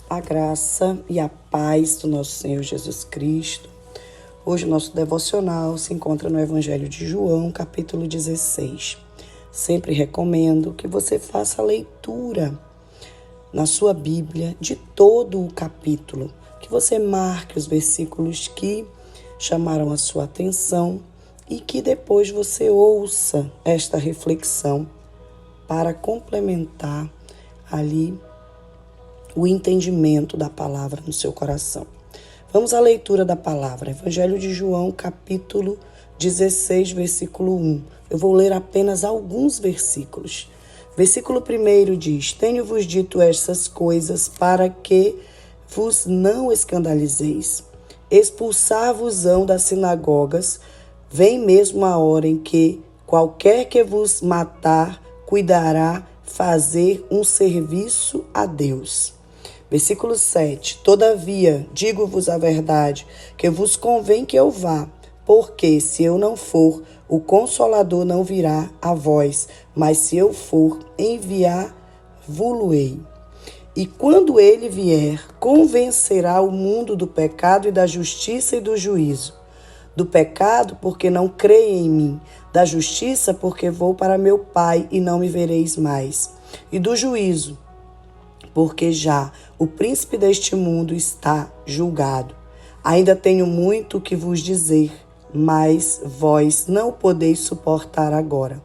A graça e a paz do nosso Senhor Jesus Cristo. Hoje o nosso devocional se encontra no Evangelho de João, capítulo 16. Sempre recomendo que você faça a leitura na sua Bíblia de todo o capítulo, que você marque os versículos que chamaram a sua atenção e que depois você ouça esta reflexão para complementar ali o entendimento da palavra no seu coração. Vamos à leitura da palavra. Evangelho de João, capítulo 16, versículo 1. Eu vou ler apenas alguns versículos. Versículo 1 diz: Tenho-vos dito estas coisas para que vos não escandalizeis. Expulsar-vos-ão das sinagogas. Vem mesmo a hora em que qualquer que vos matar cuidará fazer um serviço a Deus. Versículo 7. Todavia, digo-vos a verdade, que vos convém que eu vá, porque se eu não for, o Consolador não virá a vós, mas se eu for, enviar-vos-ei. E quando ele vier, convencerá o mundo do pecado e da justiça e do juízo. Do pecado, porque não creem em mim. Da justiça, porque vou para meu Pai e não me vereis mais. E do juízo, porque já o príncipe deste mundo está julgado. Ainda tenho muito que vos dizer, mas vós não o podeis suportar agora.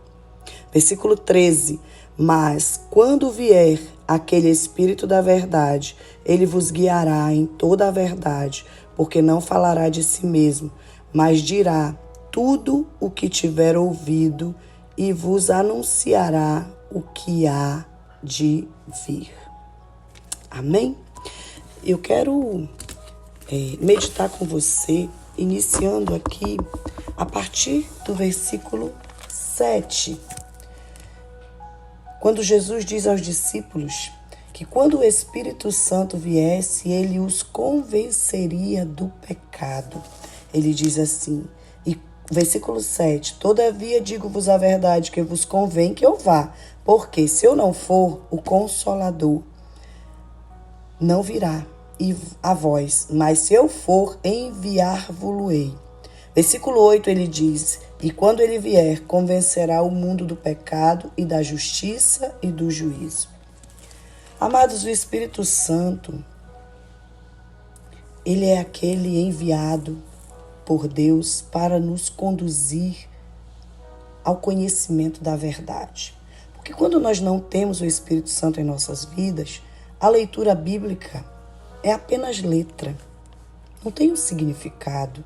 Versículo 13. Mas quando vier aquele Espírito da verdade, ele vos guiará em toda a verdade, porque não falará de si mesmo, mas dirá tudo o que tiver ouvido e vos anunciará o que há de vir. Amém? Eu quero meditar com você, iniciando aqui a partir do versículo 7. Quando Jesus diz aos discípulos que quando o Espírito Santo viesse, ele os convenceria do pecado. Ele diz assim, versículo 7, Todavia digo-vos a verdade, que vos convém que eu vá, porque se eu não for, o Consolador não virá a vós, mas se eu for, enviar-vos-ei. Versículo 8 ele diz, E quando ele vier, convencerá o mundo do pecado e da justiça e do juízo. Amados, o Espírito Santo, ele é aquele enviado por Deus para nos conduzir ao conhecimento da verdade. Porque quando nós não temos o Espírito Santo em nossas vidas, a leitura bíblica é apenas letra, não tem um significado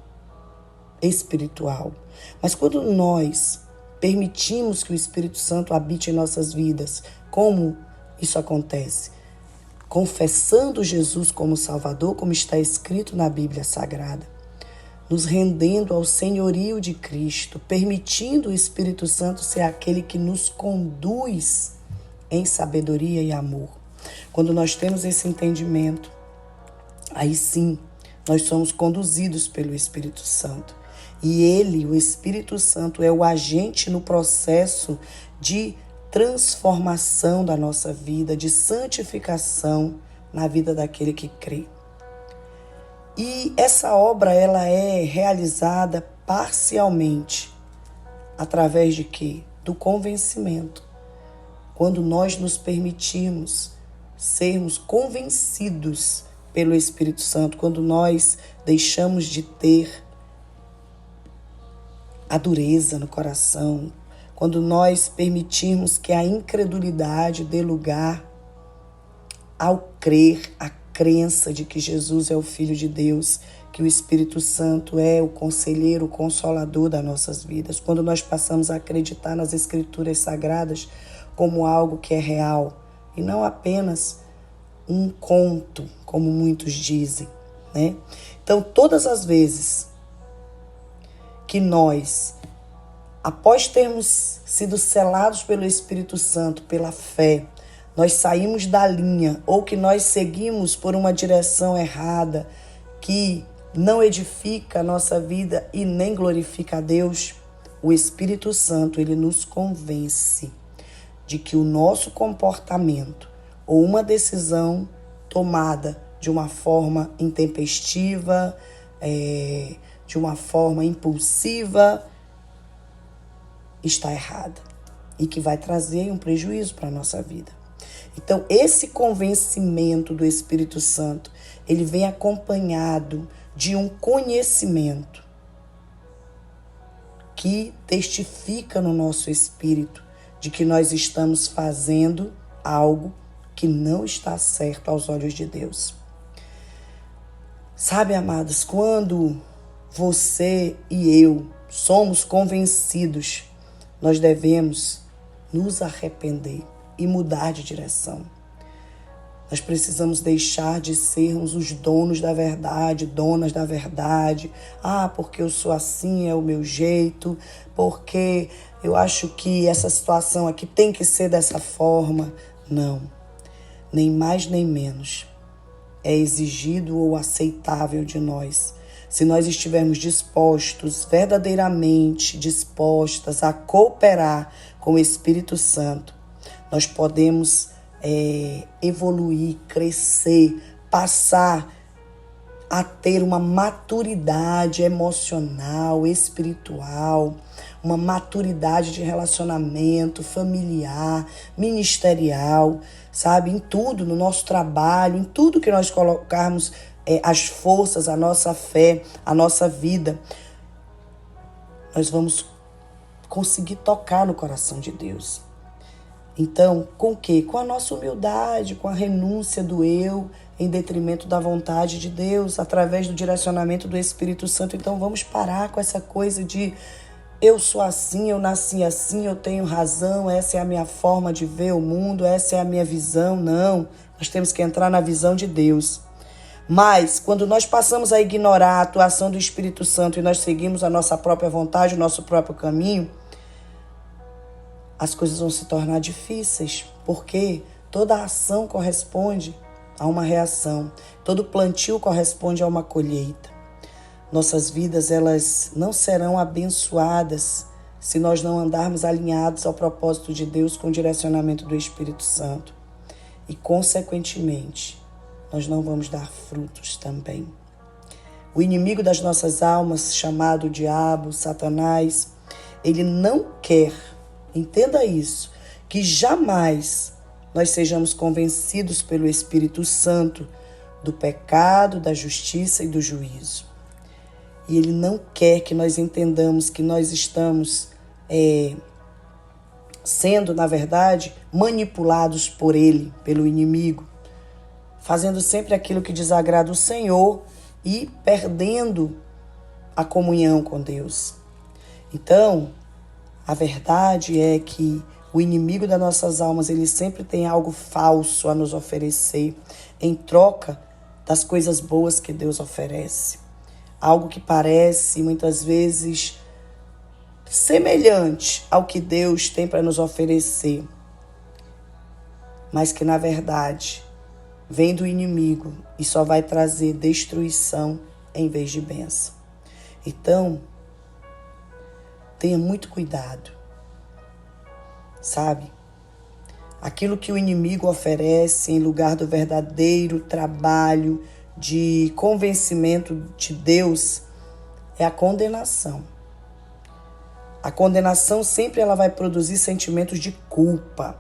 espiritual. Mas quando nós permitimos que o Espírito Santo habite em nossas vidas, como isso acontece? Confessando Jesus como Salvador, como está escrito na Bíblia Sagrada, nos rendendo ao senhorio de Cristo, permitindo o Espírito Santo ser aquele que nos conduz em sabedoria e amor. Quando nós temos esse entendimento, aí sim, nós somos conduzidos pelo Espírito Santo. E ele, o Espírito Santo, é o agente no processo de transformação da nossa vida, de santificação na vida daquele que crê. E essa obra, ela é realizada parcialmente. Através de quê? Do convencimento. Quando nós nos permitimos sermos convencidos pelo Espírito Santo, quando nós deixamos de ter a dureza no coração, quando nós permitirmos que a incredulidade dê lugar ao crer, a crença de que Jesus é o Filho de Deus, que o Espírito Santo é o conselheiro, o consolador das nossas vidas, quando nós passamos a acreditar nas Escrituras Sagradas como algo que é real e não apenas um conto, como muitos dizem, né? Então, todas as vezes que nós, após termos sido selados pelo Espírito Santo, pela fé, nós saímos da linha ou que nós seguimos por uma direção errada que não edifica a nossa vida e nem glorifica a Deus, o Espírito Santo, ele nos convence de que o nosso comportamento ou uma decisão tomada de uma forma intempestiva, de uma forma impulsiva, está errada e que vai trazer um prejuízo para a nossa vida. Então, esse convencimento do Espírito Santo, ele vem acompanhado de um conhecimento que testifica no nosso espírito de que nós estamos fazendo algo que não está certo aos olhos de Deus. Sabe, amados, quando você e eu somos convencidos, nós devemos nos arrepender e mudar de direção. Nós precisamos deixar de sermos os donos da verdade, donas da verdade. Porque eu sou assim, é o meu jeito, porque eu acho que essa situação aqui tem que ser dessa forma. Não, nem mais nem menos é exigido ou aceitável de nós. Se nós estivermos dispostos, verdadeiramente dispostas a cooperar com o Espírito Santo, nós podemos evoluir, crescer, passar a ter uma maturidade emocional, espiritual, uma maturidade de relacionamento familiar, ministerial, sabe? Em tudo, no nosso trabalho, em tudo que nós colocarmos as forças, a nossa fé, a nossa vida, nós vamos conseguir tocar no coração de Deus. Então, com o quê? Com a nossa humildade, com a renúncia do eu em detrimento da vontade de Deus, através do direcionamento do Espírito Santo. Então, vamos parar com essa coisa de eu sou assim, eu nasci assim, eu tenho razão, essa é a minha forma de ver o mundo, essa é a minha visão. Não, nós temos que entrar na visão de Deus. Mas, quando nós passamos a ignorar a atuação do Espírito Santo e nós seguimos a nossa própria vontade, o nosso próprio caminho, as coisas vão se tornar difíceis, porque toda ação corresponde a uma reação, todo plantio corresponde a uma colheita. Nossas vidas, elas não serão abençoadas se nós não andarmos alinhados ao propósito de Deus com o direcionamento do Espírito Santo. E, consequentemente, nós não vamos dar frutos também. O inimigo das nossas almas, chamado diabo, Satanás, ele não quer, entenda isso, que jamais nós sejamos convencidos pelo Espírito Santo do pecado, da justiça e do juízo. E ele não quer que nós entendamos que nós estamos sendo, na verdade, manipulados por ele, pelo inimigo, fazendo sempre aquilo que desagrada o Senhor e perdendo a comunhão com Deus. Então, a verdade é que o inimigo das nossas almas, ele sempre tem algo falso a nos oferecer em troca das coisas boas que Deus oferece. Algo que parece, muitas vezes, semelhante ao que Deus tem para nos oferecer, mas que, na verdade, vem do inimigo e só vai trazer destruição em vez de bênção. Então, tenha muito cuidado, sabe? Aquilo que o inimigo oferece em lugar do verdadeiro trabalho de convencimento de Deus é a condenação. A condenação sempre ela vai produzir sentimentos de culpa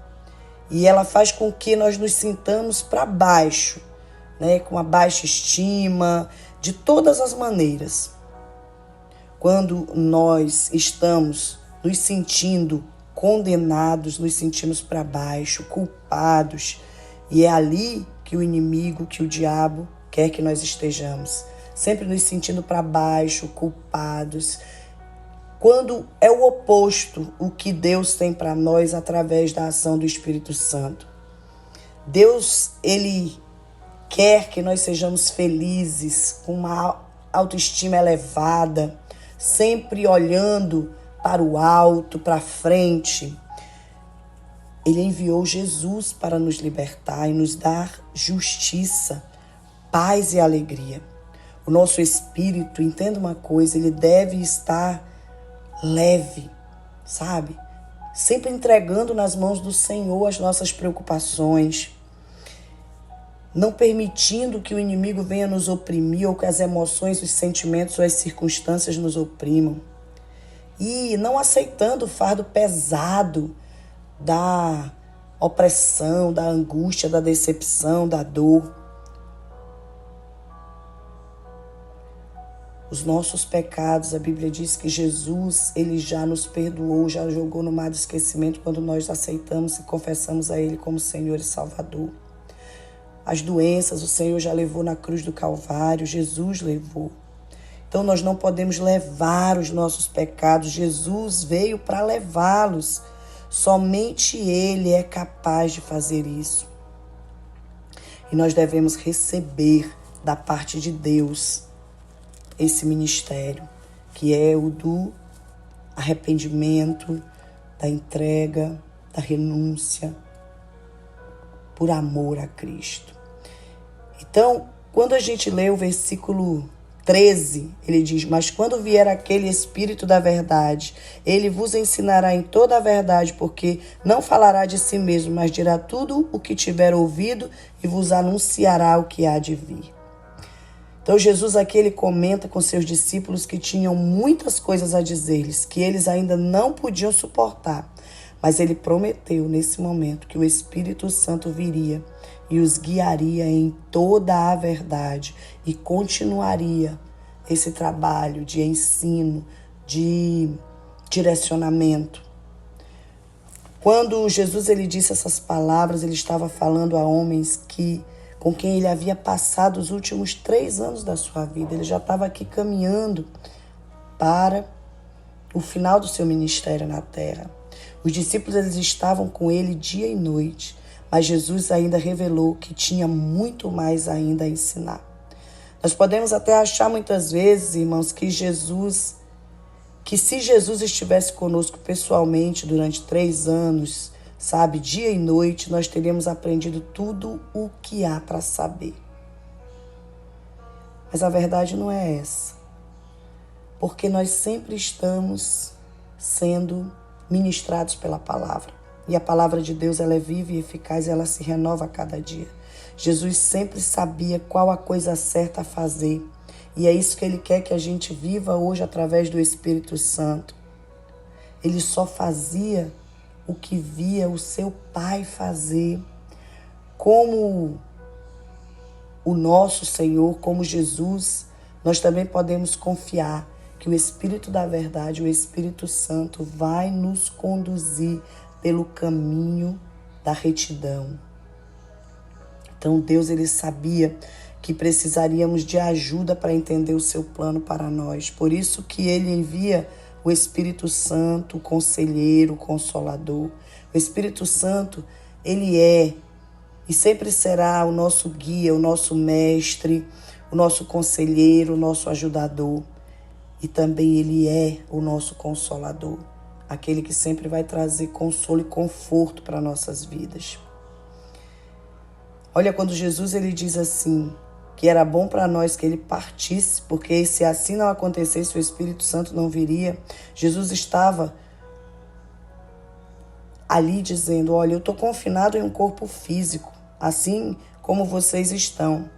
e ela faz com que nós nos sintamos para baixo, né? Com uma baixa estima, de todas as maneiras. Quando nós estamos nos sentindo condenados, nos sentimos para baixo, culpados. E é ali que o inimigo, que o diabo quer que nós estejamos. Sempre nos sentindo para baixo, culpados. Quando é o oposto, o que Deus tem para nós através da ação do Espírito Santo. Deus, ele quer que nós sejamos felizes, com uma autoestima elevada, sempre olhando para o alto, para frente. Ele enviou Jesus para nos libertar e nos dar justiça, paz e alegria. O nosso espírito, entenda uma coisa, ele deve estar leve, sabe? Sempre entregando nas mãos do Senhor as nossas preocupações. não permitindo que o inimigo venha nos oprimir ou que as emoções, os sentimentos ou as circunstâncias nos oprimam. E não aceitando o fardo pesado da opressão, da angústia, da decepção, da dor. Os nossos pecados, a Bíblia diz que Jesus, ele já nos perdoou, já jogou no mar do esquecimento quando nós aceitamos e confessamos a ele como Senhor e Salvador. As doenças o Senhor já levou na cruz do Calvário, Jesus levou. Então nós não podemos levar os nossos pecados, Jesus veio para levá-los. Somente ele é capaz de fazer isso. E nós devemos receber da parte de Deus esse ministério, que é o do arrependimento, da entrega, da renúncia, por amor a Cristo. Então, quando a gente lê o versículo 13, ele diz: mas quando vier aquele Espírito da verdade, ele vos ensinará em toda a verdade, porque não falará de si mesmo, mas dirá tudo o que tiver ouvido e vos anunciará o que há de vir. Então Jesus aqui ele comenta com seus discípulos que tinham muitas coisas a dizer-lhes, que eles ainda não podiam suportar. Mas ele prometeu nesse momento que o Espírito Santo viria e os guiaria em toda a verdade e continuaria esse trabalho de ensino, de direcionamento. Quando Jesus ele disse essas palavras, ele estava falando a homens com quem ele havia passado os últimos 3 anos da sua vida. Ele já estava aqui caminhando para o final do seu ministério na terra. Os discípulos eles estavam com ele dia e noite, mas Jesus ainda revelou que tinha muito mais ainda a ensinar. Nós podemos até achar muitas vezes, irmãos, que se Jesus estivesse conosco pessoalmente durante 3 anos, sabe, dia e noite, nós teríamos aprendido tudo o que há para saber. Mas a verdade não é essa. Porque nós sempre estamos sendo ministrados pela palavra. E a palavra de Deus, ela é viva e eficaz, ela se renova a cada dia. Jesus sempre sabia qual a coisa certa a fazer. E é isso que ele quer que a gente viva hoje através do Espírito Santo. Ele só fazia o que via o seu Pai fazer, como o nosso Senhor, como Jesus. Nós também podemos confiar que o Espírito da verdade, o Espírito Santo, vai nos conduzir pelo caminho da retidão. Então Deus ele sabia que precisaríamos de ajuda para entender o seu plano para nós. Por isso que ele envia o Espírito Santo, o conselheiro, o consolador. O Espírito Santo, ele é e sempre será o nosso guia, o nosso mestre, o nosso conselheiro, o nosso ajudador. E também ele é o nosso consolador, aquele que sempre vai trazer consolo e conforto para nossas vidas. Olha, quando Jesus ele diz assim, que era bom para nós que ele partisse, porque se assim não acontecesse, o Espírito Santo não viria. Jesus estava ali dizendo: olha, eu estou confinado em um corpo físico, assim como vocês estão.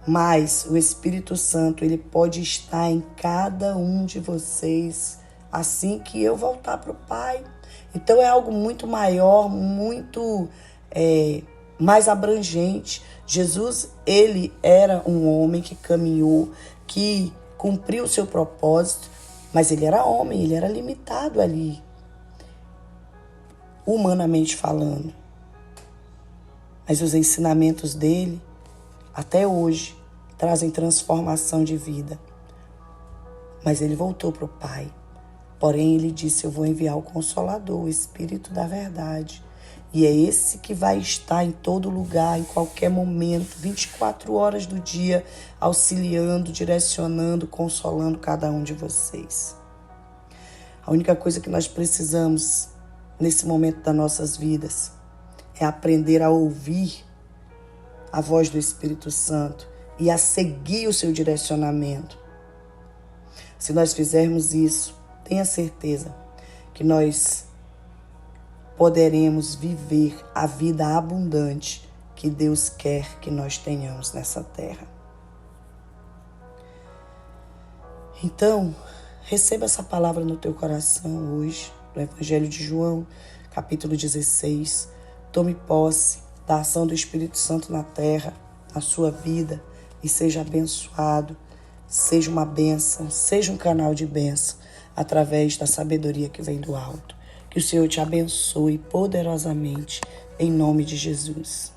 Mas o Espírito Santo, ele pode estar em cada um de vocês assim que eu voltar para o Pai. Então é algo muito maior, muito mais abrangente. Jesus, ele era um homem que caminhou, que cumpriu o seu propósito, mas ele era homem, ele era limitado ali, humanamente falando. Mas os ensinamentos dele, até hoje, trazem transformação de vida. Mas ele voltou para o Pai. Porém, ele disse: eu vou enviar o Consolador, o Espírito da verdade. E é esse que vai estar em todo lugar, em qualquer momento, 24 horas do dia, auxiliando, direcionando, consolando cada um de vocês. A única coisa que nós precisamos, nesse momento das nossas vidas, é aprender a ouvir a voz do Espírito Santo e a seguir o seu direcionamento. Se nós fizermos isso, tenha certeza que nós poderemos viver a vida abundante que que Deus quer que nós tenhamos nessa terra. Então, receba essa palavra no teu coração hoje, do Evangelho de João, capítulo 16. Tome posse da ação do Espírito Santo na terra, na sua vida, e seja abençoado. Seja uma bênção, seja um canal de bênção, através da sabedoria que vem do alto. Que o Senhor te abençoe poderosamente, em nome de Jesus.